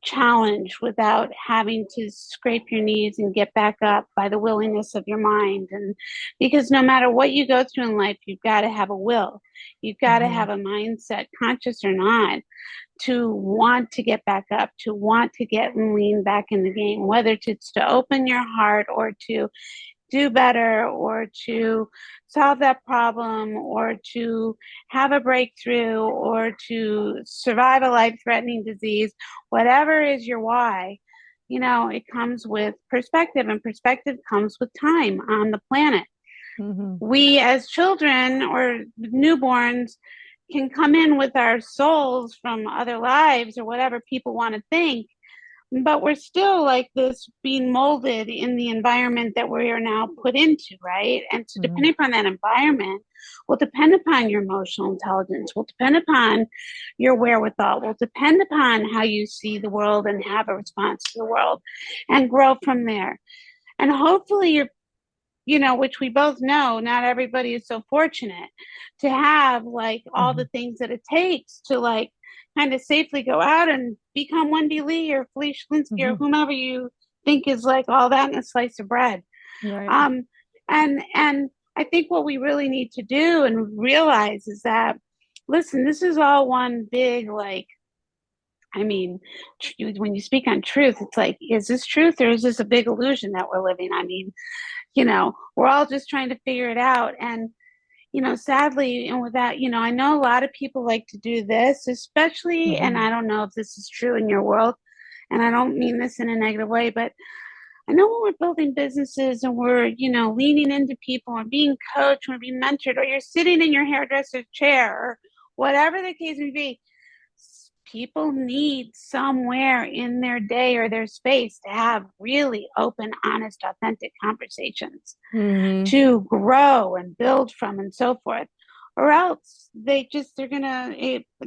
challenged, without having to scrape your knees and get back up by the willingness of your mind. And because no matter what you go through in life, you've got to have a will. You've got to Mm-hmm. have a mindset, conscious or not, to want to get back up, to want to get and lean back in the game, whether it's to open your heart or to do better or to solve that problem or to have a breakthrough or to survive a life-threatening disease. Whatever is your why, it comes with perspective, and perspective comes with time on the planet. Mm-hmm. We as children or newborns can come in with our souls from other lives or whatever people want to think, but we're still like this being molded in the environment that we are now put into, right? And so Mm-hmm. depending upon that environment will depend upon your emotional intelligence, will depend upon your wherewithal, will depend upon how you see the world and have a response to the world and grow from there. And hopefully you're, which we both know, not everybody is so fortunate to have like all Mm-hmm. the things that it takes to like kind of safely go out and become Wendy Lee or Felicia Linsky or Mm-hmm. whomever you think is like all that in a slice of bread. Right. And I think what we really need to do and realize is that, listen, this is all one big like, I mean, when you speak on truth, it's like, is this truth or is this a big illusion that we're living? I mean, we're all just trying to figure it out. And, sadly, and with that, I know a lot of people like to do this, especially, and Mm-hmm. I don't know if this is true in your world, and I don't mean this in a negative way, but I know when we're building businesses and we're, leaning into people and being coached or being mentored, or you're sitting in your hairdresser's chair or whatever the case may be, people need somewhere in their day or their space to have really open, honest, authentic conversations Mm-hmm. to grow and build from and so forth. Or else their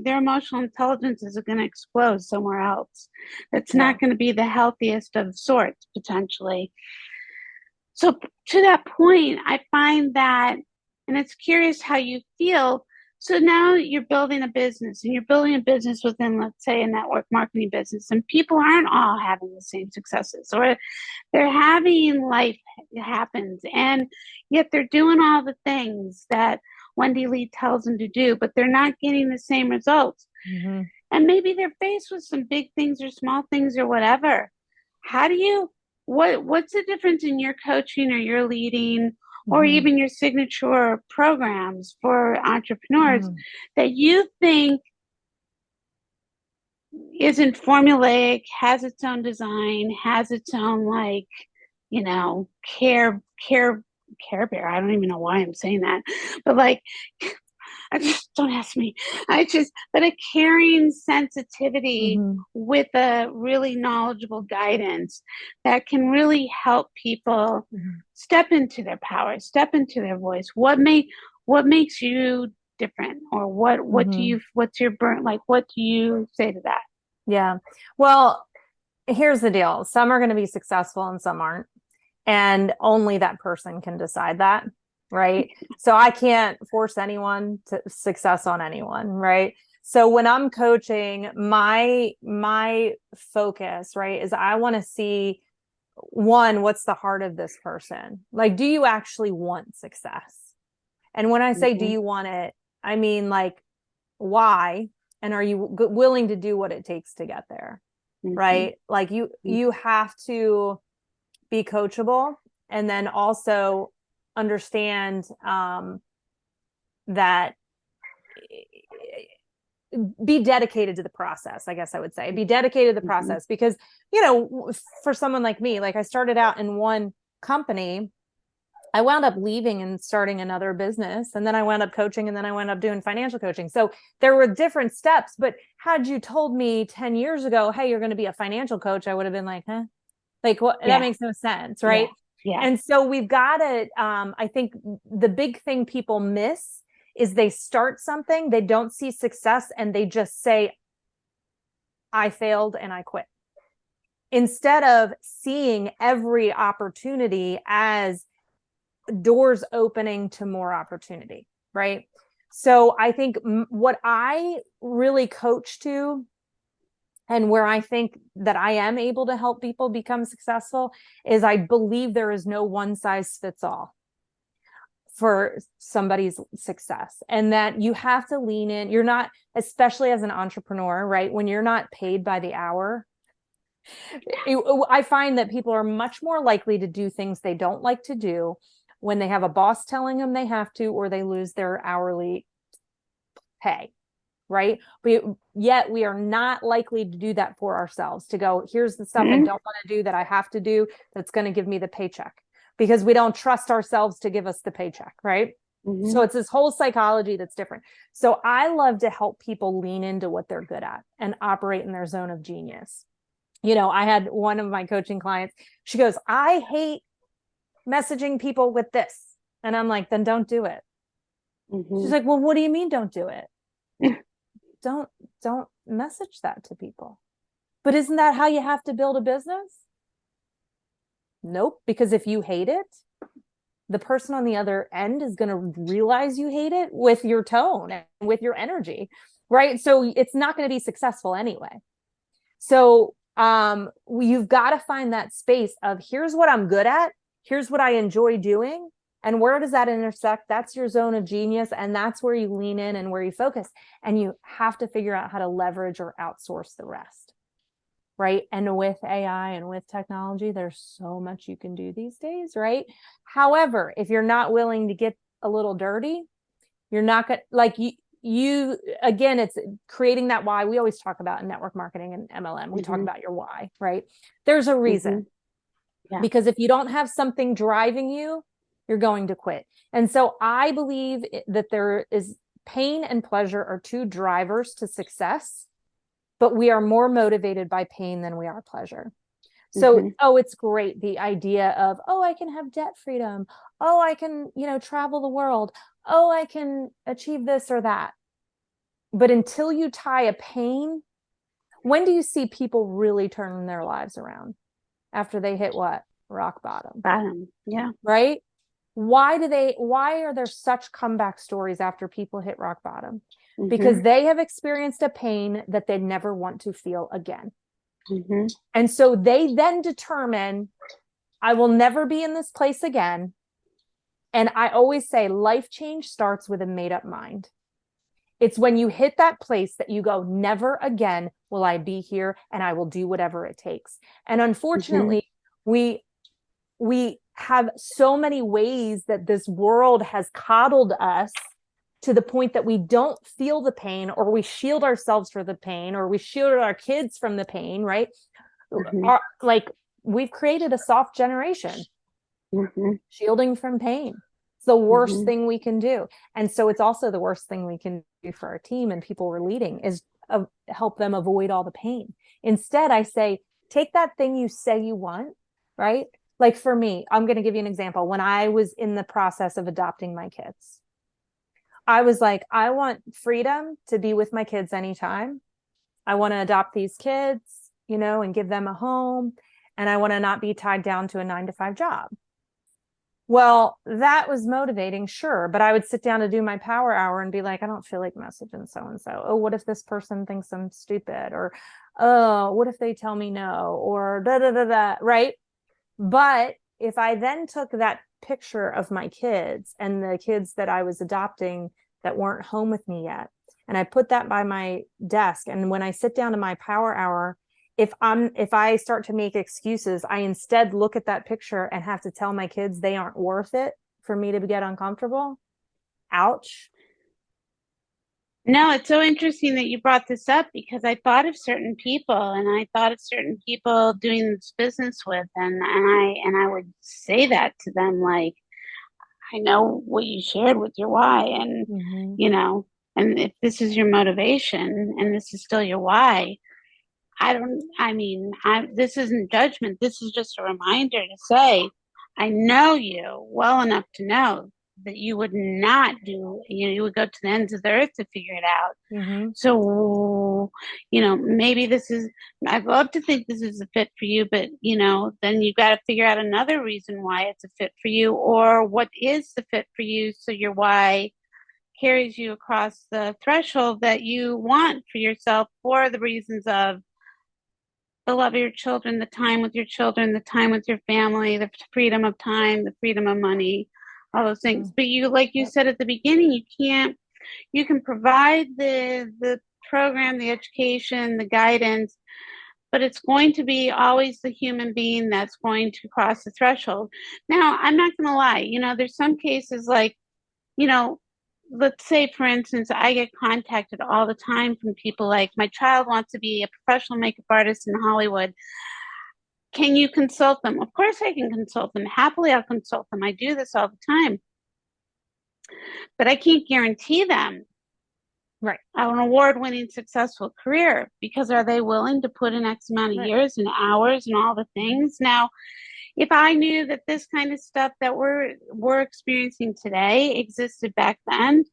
emotional intelligence is going to explode somewhere else. That's Yeah. not going to be the healthiest of sorts, potentially. So, to that point, I find that, and it's curious how you feel. So now you're building a business and you're building a business within, let's say, a network marketing business, and people aren't all having the same successes, or they're having life happens, and yet they're doing all the things that Wendy Lee tells them to do, but they're not getting the same results. Mm-hmm. And maybe they're faced with some big things or small things or whatever. How do you what's the difference in your coaching or your leading or Mm-hmm. even your signature programs for entrepreneurs Mm-hmm. that you think isn't formulaic, has its own design, has its own like, care care bear. I don't even know why I'm saying that. But like I just don't ask me. But a caring sensitivity Mm-hmm. with a really knowledgeable guidance that can really help people Mm-hmm. step into their power, step into their voice. What makes you different, or Mm-hmm. what's your burn? Like, what do you say to that? Yeah. Well, here's the deal. Some are going to be successful and some aren't. And only that person can decide that. Right. So I can't force anyone to success on anyone. Right. So when I'm coaching, my focus, right, is I want to see, one, what's the heart of this person? Like, do you actually want success? And when I say, do Mm-hmm. you want it, I mean, like, why? And are you willing to do what it takes to get there? Mm-hmm. Right. Like you have to be coachable, and then also understand that be dedicated to the process. I guess I would say be dedicated to the Mm-hmm. process, because for someone like me, like I started out in one company, I wound up leaving and starting another business, and then I wound up coaching, and then I wound up doing financial coaching. So there were different steps, but had you told me 10 years ago, hey, you're going to be a financial coach, I would have been like, huh? Like, what, that Yeah. makes no sense, Yeah. right? Yeah. And so we've got to, I think the big thing people miss is they start something, they don't see success, and they just say, I failed and I quit. Instead of seeing every opportunity as doors opening to more opportunity, right? So I think what I really coach to, and where I think that I am able to help people become successful, is I believe there is no one size fits all for somebody's success, and that you have to lean in. You're not, especially as an entrepreneur, right? When you're not paid by the hour, I find that people are much more likely to do things they don't like to do when they have a boss telling them they have to, or they lose their hourly pay, right? But yet we are not likely to do that for ourselves, to go, here's the stuff I Mhm. don't want to do that I have to do that's going to give me the paycheck, because we don't trust ourselves to give us the paycheck, right? Mhm. So it's this whole psychology that's different. So I love to help people lean into what they're good at and operate in their zone of genius. I had one of my coaching clients, she goes, I hate messaging people with this. And I'm like, then don't do it. She's Mhm. like, well, what do you mean don't do it? Don't don't message that to people. But isn't that how you have to build a business? Nope, because if you hate it, the person on the other end is going to realize you hate it with your tone and with your energy, right? So it's not going to be successful anyway. So you've got to find that space of, here's what I'm good at, here's what I enjoy doing, and where does that intersect? That's your zone of genius, and that's where you lean in and where you focus. And you have to figure out how to leverage or outsource the rest, right? And with AI and with technology, there's so much you can do these days, right? However, if you're not willing to get a little dirty, you're not going to, like, you again, it's creating that why. We always talk about in network marketing and MLM, we talk Mhm. about your why, right? There's a reason, Mhm. Yeah. because if you don't have something driving you, you're going to quit. And so I believe that there is pain and pleasure are two drivers to success, but we are more motivated by pain than we are pleasure. So, Mhm. oh, it's great, the idea of, oh, I can have debt freedom. Oh, I can, travel the world. Oh, I can achieve this or that. But until you tie a pain, when do you see people really turn their lives around? After they hit what? Rock bottom, Bottom. Yeah. right? Why are there such comeback stories after people hit rock bottom? Because Mhm. they have experienced a pain that they never want to feel again. Mhm. And so they then determine, I will never be in this place again. And I always say life change starts with a made up mind. It's when you hit that place that you go, never again will I be here, and I will do whatever it takes. And Mhm. unfortunately, we we have so many ways that this world has coddled us to the point that we don't feel the pain, or we shield ourselves from the pain, or we shield our kids from the pain, right? Mhm. Like, we've created a soft generation, Mhm. shielding from pain. It's the worst Mhm. thing we can do. And so it's also the worst thing we can do for our team and people we're leading, is help them avoid all the pain. Instead, I say, take that thing you say you want, right? Like for me, I'm going to give you an example. When I was in the process of adopting my kids, I was like, I want freedom to be with my kids anytime. I want to adopt these kids, and give them a home. And I want to not be tied down to a 9 to 5 job. Well, that was motivating, sure. But I would sit down to do my power hour and be like, I don't feel like messaging so and so. Oh, what if this person thinks I'm stupid? Or, oh, what if they tell me no? Or da da da da, right? But if I then took that picture of my kids and the kids that I was adopting that weren't home with me yet, and I put that by my desk, and when I sit down to my power hour, if I start to make excuses, I instead look at that picture and have to tell my kids they aren't worth it for me to get uncomfortable. Ouch. No, it's so interesting that you brought this up, because I thought of certain people, and I thought of certain people doing this business with, and I would say that to them, like, I know what you shared with your why, and Mm-hmm. you know, and if this is your motivation and this is still your why, this isn't judgment. This is just a reminder to say, I know you well enough to know that you would not do, you would go to the ends of the earth to figure it out. Mm-hmm. So, maybe I'd love to think this is a fit for you, but, then you got to figure out another reason why it's a fit for you, or what is the fit for you. So your why carries you across the threshold that you want for yourself, for the reasons of the love of your children, the time with your children, the time with your family, the freedom of time, the freedom of money, all those things. Mm-hmm. But like you said at the beginning, you can provide the program, the education, the guidance, but it's going to be always the human being that's going to cross the threshold. Now, I'm not going to lie, there's some cases like, you know, let's say, for instance, I get contacted all the time from people like, my child wants to be a professional makeup artist in Hollywood. Can you consult them? Of course, I can consult them. Happily, I'll consult them. I do this all the time. But I can't guarantee them Right. an award-winning successful career, because are they willing to put in X amount of Right. years and hours and all the things? Now, if I knew that this kind of stuff that we're experiencing today existed back then,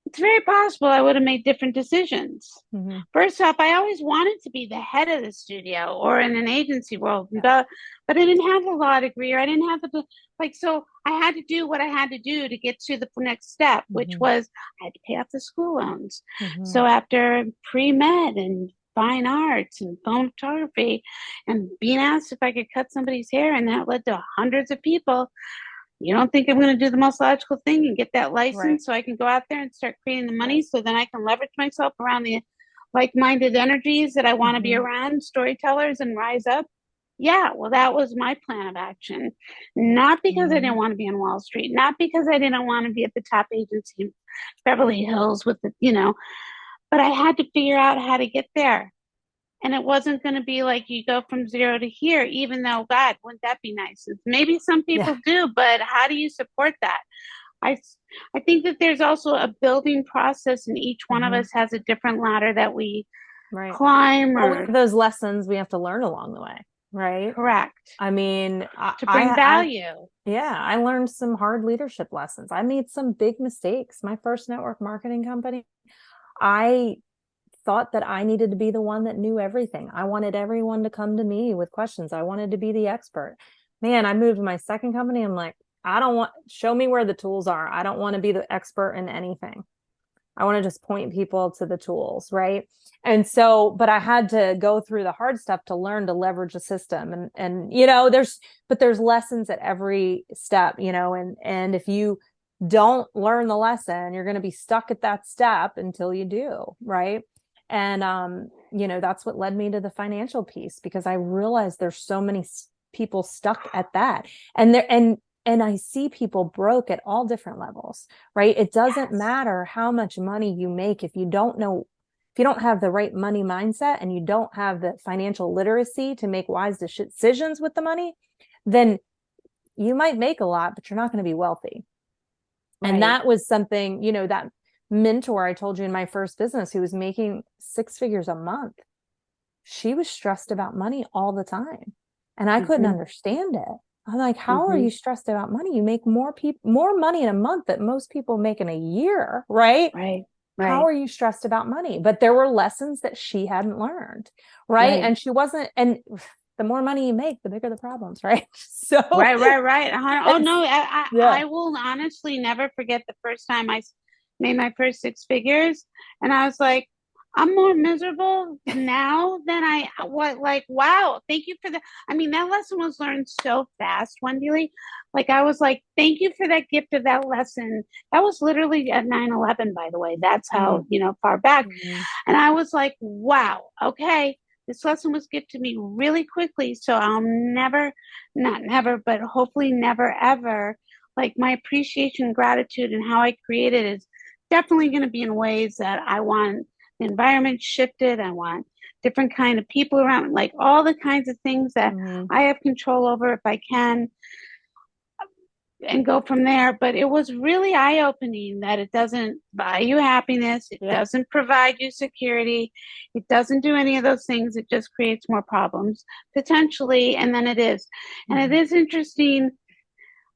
it's very possible I would have made different decisions. Mm-hmm. First off, I always wanted to be the head of the studio or in an agency world, Yeah. but I didn't have a law degree, or I didn't have so I had to do what I had to do to get to the next step, which Mm-hmm. was I had to pay off the school loans. Mm-hmm. So after pre-med and fine arts and photography and being asked if I could cut somebody's hair, and that led to hundreds of people. You don't think I'm going to do the most logical thing and get that Right. license so I can go out there and start creating the money, so then I can leverage myself around the like-minded energies that I want to be Mm-hmm. around, storytellers, and rise up? Yeah, well, that was my plan of action. Not because I Mm-hmm. didn't want to be on Wall Street, not because I didn't want to be at the top agency in Beverly Hills with but I had to figure out how to get there. And it wasn't going to be like you go from zero to here, even though, God, wouldn't that be nice? Maybe some Yeah. people do, but how do you support that? I, I think that there's also a building process, and each one of Mm-hmm. us has a different ladder that we Right. climb, Well, we or have those lessons we have to learn along the way, right? correct, I mean, to bring value. yeah, I learned some hard leadership lessons. I made some big mistakes. My first network marketing company, I thought that I needed to be the one that knew everything. I wanted everyone to come to me with questions. I wanted to be the expert. Man, I moved to my second company. I'm like, show me where the tools are. I don't want to be the expert in anything. I want to just point people to the tools, right? And so, but I had to go through the hard stuff to learn to leverage a system. And there's lessons at every step, and if you don't learn the lesson, you're going to be stuck at that step until you do, right? And that's what led me to the financial piece, because I realized there's so many people stuck at that. And I see people broke at all different levels, right? It doesn't matter how much money you make if you don't have the right money mindset, and you don't have the financial literacy to make wise decisions with the money, then you might make a lot, but you're not going to be wealthy. Right. And that was something, that mentor I told you in my first business, who was making 6 figures a month, she was stressed about money all the time. And I couldn't understand it. I'm like, how are you stressed about money? You make more money in a month than most people make in a year, right? Right. How are you stressed about money? But there were lessons that she hadn't learned, right? And she wasn't, and the more money you make, the bigger the problems, right? So right. Oh no, yeah. I will honestly never forget the first time I made my first 6 figures, and I was like, I'm more miserable now than wow, thank you for that. I mean, that lesson was learned so fast, Wendy Lee. Like, I was like, thank you for that gift of that lesson. That was literally at 9/11, by the way. That's how, far back. And I was like, wow, okay, this lesson was given to me really quickly. So I'll not never, but hopefully never ever, like, my appreciation, gratitude, and how I created is definitely going to be in ways that I want the environment shifted. I want different kind of people around, like all the kinds of things that I have control over if I can. and go from there. But it was really eye-opening that it doesn't buy you happiness. It doesn't provide you security. It doesn't do any of those things. It just creates more problems potentially. And then it is. And it is interesting.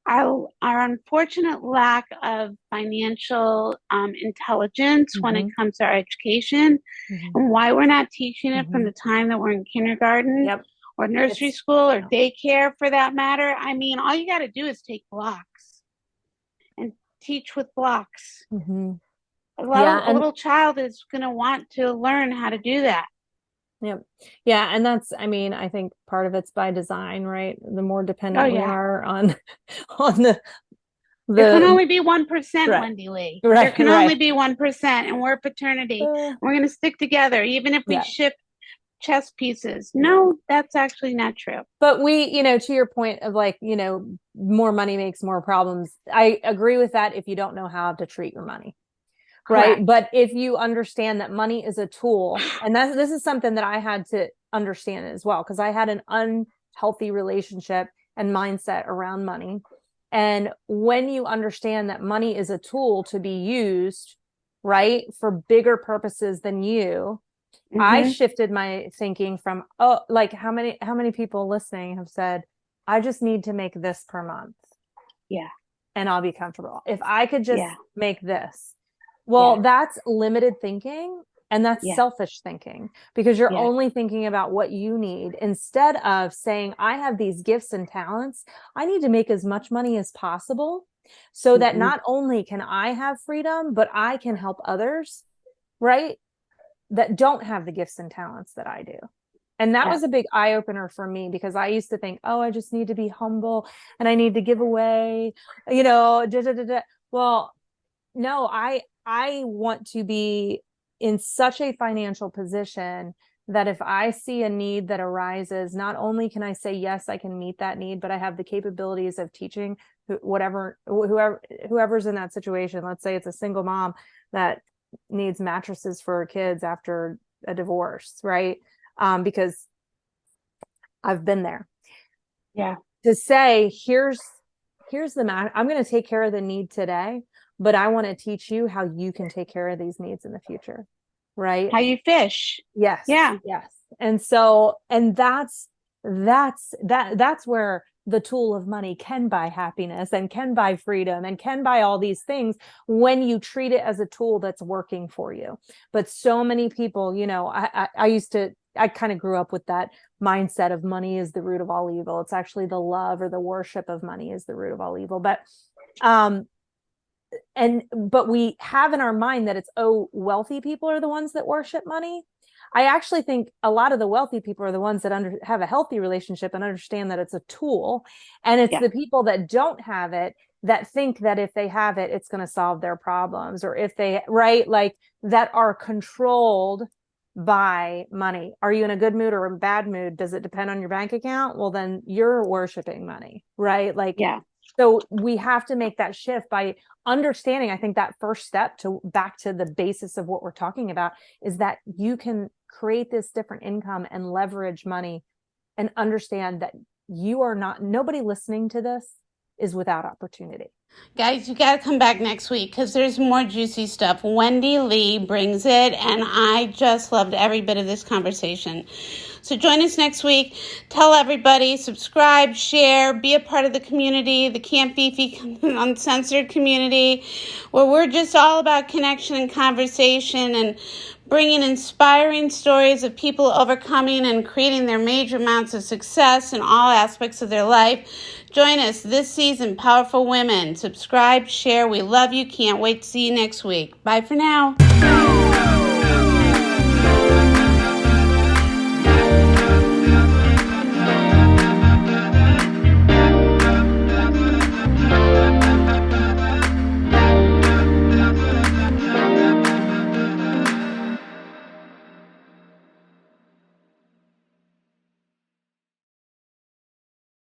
Our unfortunate lack of financial intelligence when it comes to our education and why we're not teaching it from the time that we're in kindergarten or nursery school or daycare for that matter. I mean, all you got to do is take blocks and teach with blocks. A little child is going to want to learn how to do that. Yep. Yeah. And that's, I mean, I think part of it's by design, right? The more dependent we are on the there can only be 1%, Wendy Lee. There can only be 1%, and we're a fraternity. We're going to stick together, even if we ship chess pieces. No, that's actually not true. But we, to your point of like, more money makes more problems. I agree with that if you don't know how to treat your money. Right. But if you understand that money is a tool, and this is something that I had to understand as well, because I had an unhealthy relationship and mindset around money. And when you understand that money is a tool to be used, right, for bigger purposes than you, I shifted my thinking from, like how many people listening have said, I just need to make this per month. Yeah. And I'll be comfortable. If I could just make this. Well, that's limited thinking, and that's selfish thinking, because you're only thinking about what you need instead of saying, I have these gifts and talents. I need to make as much money as possible so that not only can I have freedom, but I can help others, right, that don't have the gifts and talents that I do. And that was a big eye opener for me, because I used to think, I just need to be humble and I need to give away, Well, no, I want to be in such a financial position that if I see a need that arises, not only can I say, yes, I can meet that need, but I have the capabilities of teaching whoever's in that situation. Let's say it's a single mom that needs mattresses for her kids after a divorce, right? Because I've been there. Yeah. To say, here's the I'm going to take care of the need today, but I want to teach you how you can take care of these needs in the future, right? How you fish. Yes. Yeah. Yes. And so, and that's where the tool of money can buy happiness and can buy freedom and can buy all these things when you treat it as a tool that's working for you. But so many people, I kind of grew up with that mindset of money is the root of all evil. It's actually the love or the worship of money is the root of all evil. But, but we have in our mind that it's, wealthy people are the ones that worship money. I actually think a lot of the wealthy people are the ones that have a healthy relationship and understand that it's a tool. And it's the people that don't have it that think that if they have it, it's going to solve their problems, or if they, right, like that are controlled by money. Are you in a good mood or a bad mood? Does it depend on your bank account? Well, then you're worshiping money, right? Like, so we have to make that shift by understanding. I think that first step back to the basis of what we're talking about is that you can create this different income and leverage money and understand that nobody listening to this is without opportunity. Guys, you got to come back next week because there's more juicy stuff. Wendy Lee brings it, and I just loved every bit of this conversation. So join us next week. Tell everybody, subscribe, share, be a part of the community, the Camp Fifi Uncensored community, where we're just all about connection and conversation and bringing inspiring stories of people overcoming and creating their major amounts of success in all aspects of their life. Join us this season, Powerful Women. Subscribe, share. We love you. Can't wait to see you next week. Bye for now.